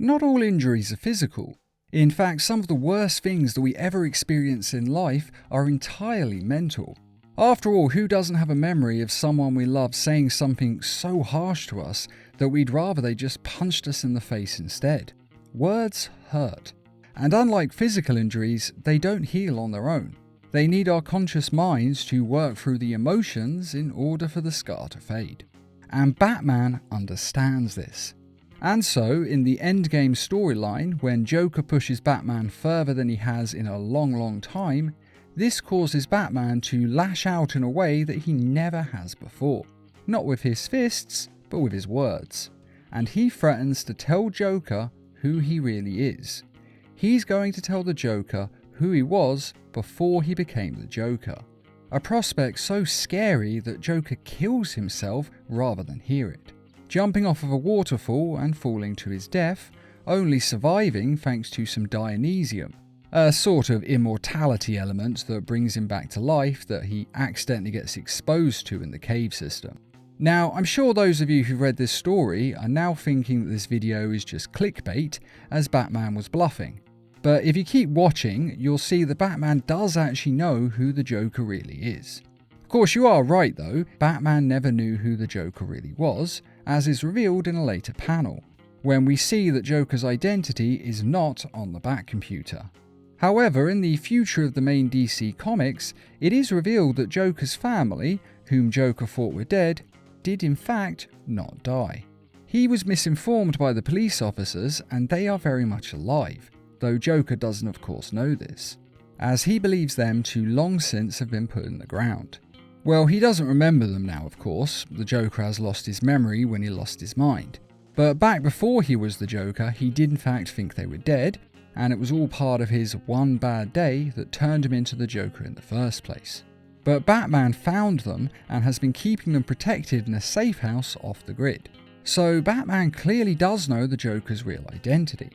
Not all injuries are physical. In fact, some of the worst things that we ever experience in life are entirely mental. After all, who doesn't have a memory of someone we love saying something so harsh to us that we'd rather they just punched us in the face instead? Words hurt. And unlike physical injuries, they don't heal on their own. They need our conscious minds to work through the emotions in order for the scar to fade. And Batman understands this. And so, in the Endgame storyline, when Joker pushes Batman further than he has in a long time, this causes Batman to lash out in a way that he never has before. Not with his fists, but with his words. And he threatens to tell Joker who he really is. He's going to tell the Joker who he was before he became the Joker. A prospect so scary that Joker kills himself rather than hear it, jumping off of a waterfall and falling to his death, only surviving thanks to some Dionysium, a sort of immortality element that brings him back to life that he accidentally gets exposed to in the cave system. Now, I'm sure those of you who've read this story are now thinking that this video is just clickbait, as Batman was bluffing. But if you keep watching, you'll see that Batman does actually know who the Joker really is. Of course, you are right though, Batman never knew who the Joker really was, as is revealed in a later panel, when we see that Joker's identity is not on the Batcomputer. However, in the future of the main DC comics, it is revealed that Joker's family, whom Joker thought were dead, did in fact not die. He was misinformed by the police officers and they are very much alive, though Joker doesn't of course know this, as he believes them to long since have been put in the ground. Well, he doesn't remember them now of course, the Joker has lost his memory when he lost his mind. But back before he was the Joker, he did in fact think they were dead, and it was all part of his one bad day that turned him into the Joker in the first place. But Batman found them and has been keeping them protected in a safe house off the grid. So Batman clearly does know the Joker's real identity.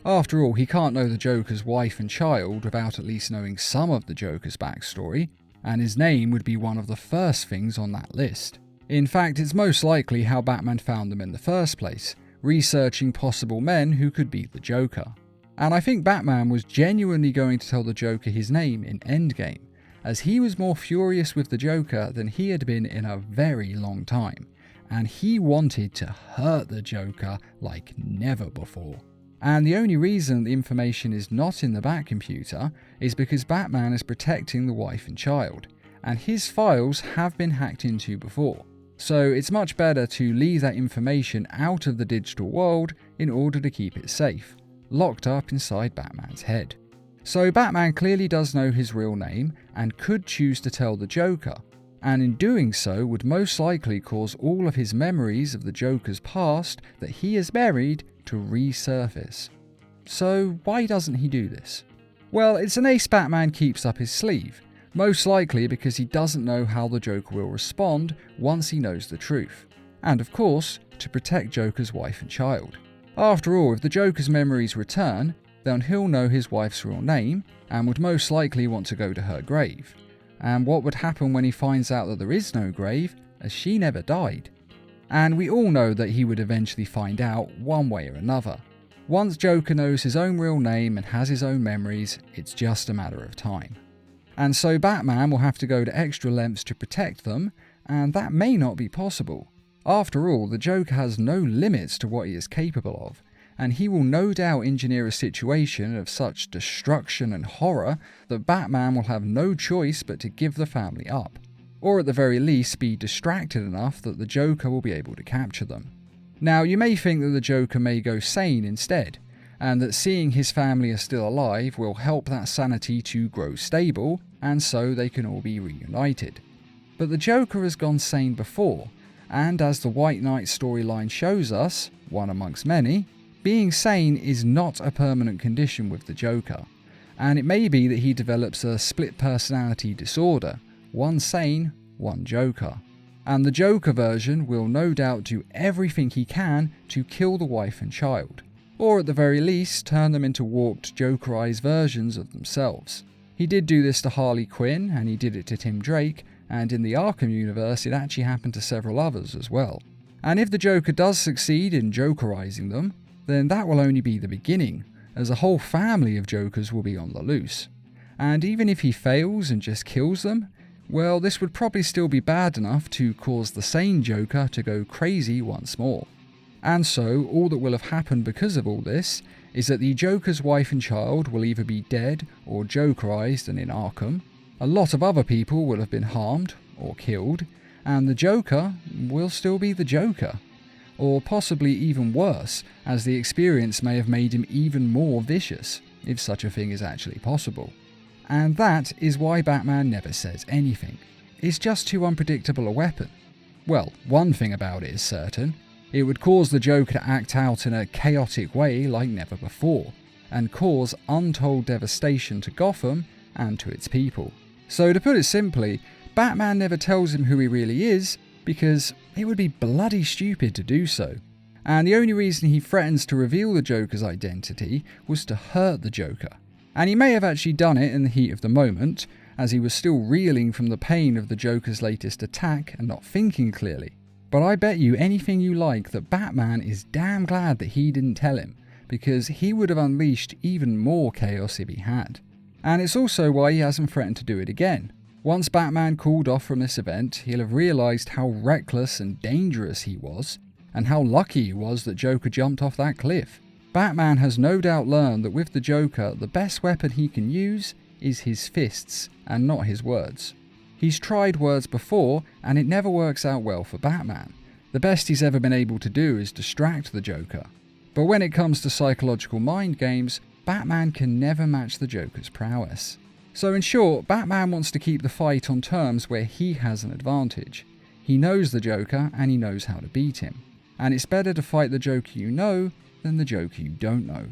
After all, he can't know the Joker's wife and child without at least knowing some of the Joker's backstory, and his name would be one of the first things on that list. In fact, it's most likely how Batman found them in the first place, researching possible men who could be the Joker. And I think Batman was genuinely going to tell the Joker his name in Endgame, as he was more furious with the Joker than he had been in a very long time, and he wanted to hurt the Joker like never before. And the only reason the information is not in the Batcomputer is because Batman is protecting the wife and child, and his files have been hacked into before. So it's much better to leave that information out of the digital world in order to keep it safe, locked up inside Batman's head. So Batman clearly does know his real name and could choose to tell the Joker, and in doing so would most likely cause all of his memories of the Joker's past that he has buried to resurface. So why doesn't he do this? Well, it's an ace Batman keeps up his sleeve, most likely because he doesn't know how the Joker will respond once he knows the truth, and of course, to protect Joker's wife and child. After all, if the Joker's memories return, then he'll know his wife's real name and would most likely want to go to her grave. And what would happen when he finds out that there is no grave, as she never died? And we all know that he would eventually find out one way or another. Once Joker knows his own real name and has his own memories, it's just a matter of time. And so Batman will have to go to extra lengths to protect them, and that may not be possible. After all, the Joker has no limits to what he is capable of, and he will no doubt engineer a situation of such destruction and horror that Batman will have no choice but to give the family up, or at the very least be distracted enough that the Joker will be able to capture them. Now, you may think that the Joker may go sane instead, and that seeing his family are still alive will help that sanity to grow stable, and so they can all be reunited. But the Joker has gone sane before, and as the White Knight storyline shows us, one amongst many, being sane is not a permanent condition with the Joker, and it may be that he develops a split personality disorder, one sane, one Joker. And the Joker version will no doubt do everything he can to kill the wife and child, or at the very least turn them into warped Jokerized versions of themselves. He did do this to Harley Quinn, and he did it to Tim Drake, and in the Arkham universe it actually happened to several others as well. And if the Joker does succeed in Jokerizing them, then that will only be the beginning, as a whole family of Jokers will be on the loose. And even if he fails and just kills them, well, this would probably still be bad enough to cause the sane Joker to go crazy once more. And so, all that will have happened because of all this is that the Joker's wife and child will either be dead or Jokerized and in Arkham, a lot of other people will have been harmed or killed, and the Joker will still be the Joker. Or possibly even worse, as the experience may have made him even more vicious, if such a thing is actually possible. And that is why Batman never says anything. It's just too unpredictable a weapon. Well, one thing about it is certain. It would cause the Joker to act out in a chaotic way like never before, and cause untold devastation to Gotham and to its people. So to put it simply, Batman never tells him who he really is, because it would be bloody stupid to do so. And the only reason he threatens to reveal the Joker's identity was to hurt the Joker. And he may have actually done it in the heat of the moment, as he was still reeling from the pain of the Joker's latest attack and not thinking clearly. But I bet you anything you like that Batman is damn glad that he didn't tell him, because he would have unleashed even more chaos if he had. And it's also why he hasn't threatened to do it again. Once Batman cooled off from this event, he'll have realised how reckless and dangerous he was, and how lucky he was that Joker jumped off that cliff. Batman has no doubt learned that with the Joker, the best weapon he can use is his fists, and not his words. He's tried words before, and it never works out well for Batman. The best he's ever been able to do is distract the Joker. But when it comes to psychological mind games, Batman can never match the Joker's prowess. So in short, Batman wants to keep the fight on terms where he has an advantage. He knows the Joker, and he knows how to beat him. And it's better to fight the Joker you know than the Joker you don't know.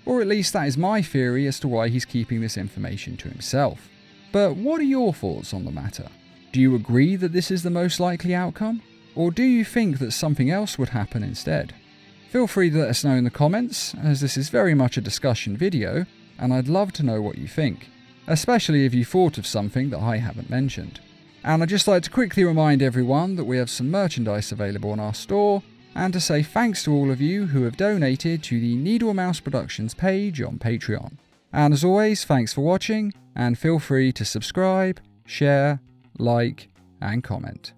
Or at least that is my theory as to why he's keeping this information to himself. But what are your thoughts on the matter? Do you agree that this is the most likely outcome? Or do you think that something else would happen instead? Feel free to let us know in the comments, as this is very much a discussion video, and I'd love to know what you think, especially if you thought of something that I haven't mentioned. And I'd just like to quickly remind everyone that we have some merchandise available on our store, and to say thanks to all of you who have donated to the Needle Mouse Productions page on Patreon. And as always, thanks for watching, and feel free to subscribe, share, like, and comment.